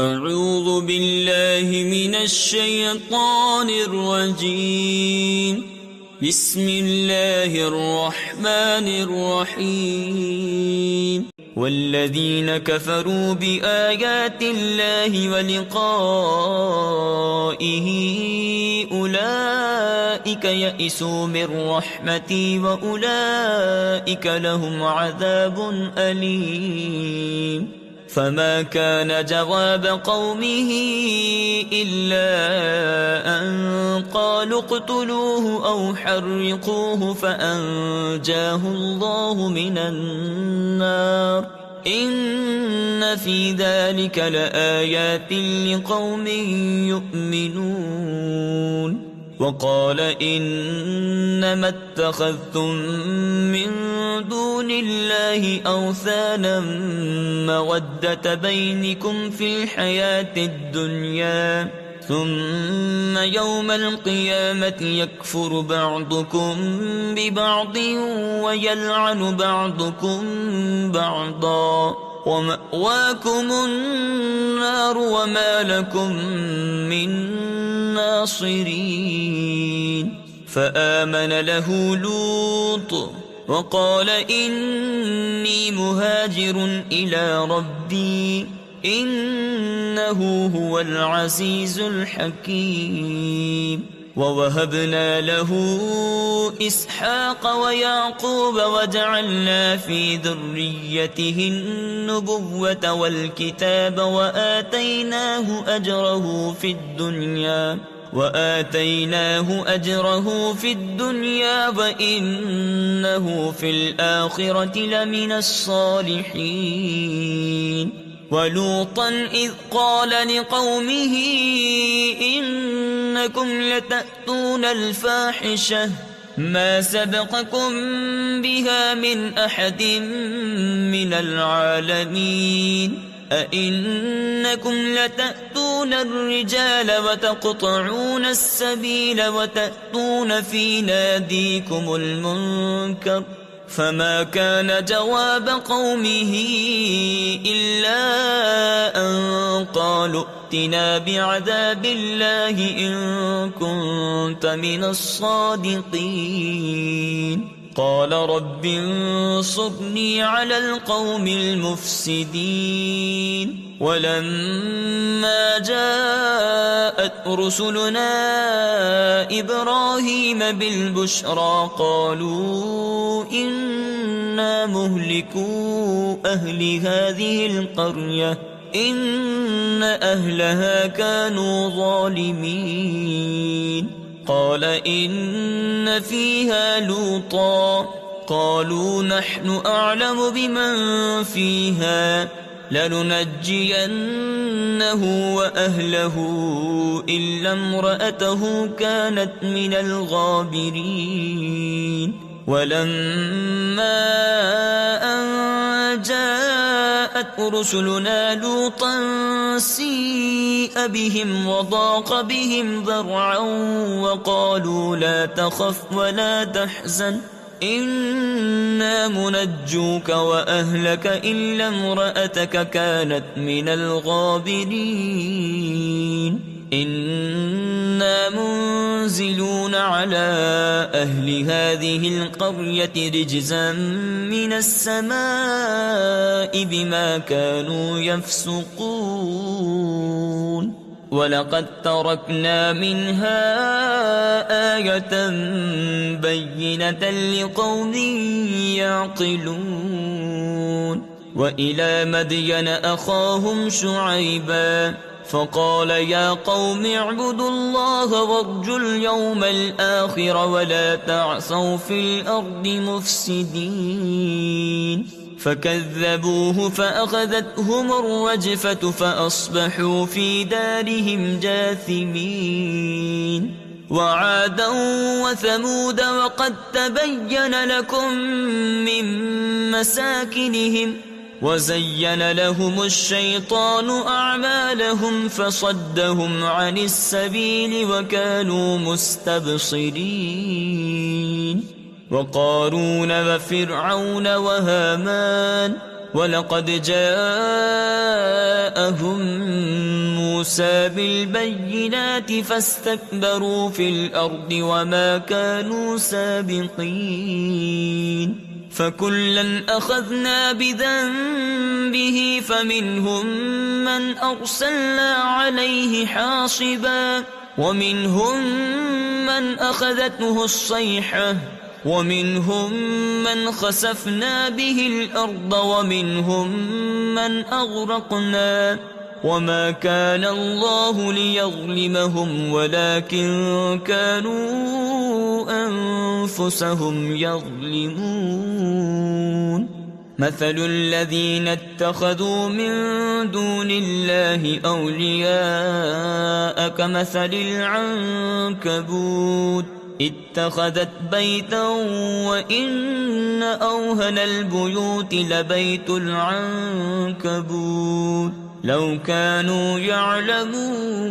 أعوذ بالله من الشيطان الرجيم. بسم الله الرحمن الرحيم. والذين كفروا بآيات الله ولقائه أولئك يئسوا من رحمتي وأولئك لهم عذاب أليم. فما كان جواب قومه إلا أن قالوا اقتلوه أو حرقوه فأنجاه الله من النار. إن في ذلك لآيات لقوم يؤمنون. وقال إنما اتخذتم من دون الله أوثانا مودة بينكم في الحياة الدنيا ثم يوم القيامة يكفر بعضكم ببعض ويلعن بعضكم بعضا ومأواكم النار وما لكم من ناصرين. فآمن له لوط وقال إني مهاجر إلى ربي إنه هو العزيز الحكيم. ووهبنا له إسحاق ويعقوب وجعلنا في ذريته النبوة والكتاب وآتيناه أجره في الدنيا وإنه في الآخرة لمن الصالحين. ولوطا إذ قال لقومه إنكم لتأتون الفاحشة ما سبقكم بها من أحد من العالمين. أئنكم لتأتون الرجال وتقطعون السبيل وتأتون في ناديكم المنكر. فما كان جواب قومه إلا أن قالوا ائتنا بعذاب الله إن كنت من الصادقين. قال رب انصرني على القوم المفسدين. ولما جاءت رسلنا إبراهيم بالبشرى قالوا إنا مهلكو أهل هذه القرية إن أهلها كانوا ظالمين. قال إن فيها لوطا قالوا نحن أعلم بمن فيها لننجينه وأهله إلا امرأته كانت من الغابرين. ولما أن جاءت رسلنا لوطا سيء بهم وضاق بهم ذرعا وقالوا لا تخف ولا تحزن إنا منجوك وأهلك إلا امرأتك كانت من الغابرين. إنا منزلون على أهل هذه القرية رجزا من السماء بما كانوا يفسقون. ولقد تركنا منها آية بينة لقوم يعقلون. وإلى مدين أخاهم شعيبا فقال يا قوم اعبدوا الله وارجوا اليوم الآخر ولا تعثوا في الأرض مفسدين. فكذبوه فأخذتهم الرجفة فأصبحوا في دارهم جاثمين. وعادا وثمود وقد تبين لكم من مساكنهم وزين لهم الشيطان أعمالهم فصدهم عن السبيل وكانوا مستبصرين. وقارون وفرعون وهامان ولقد جاءهم موسى بالبينات فاستكبروا في الأرض وما كانوا سابقين فكلا أخذنا بذنبه فمنهم من أرسلنا عليه حاصبا ومنهم من أخذته الصيحة ومنهم من خسفنا به الأرض ومنهم من أغرقنا وما كان الله ليظلمهم ولكن كانوا أنفسهم يظلمون مثل الذين اتخذوا من دون الله أولياء كمثل العنكبوت اتخذت بيتا وإن أوهن البيوت لبيت العنكبوت لو كانوا يعلمون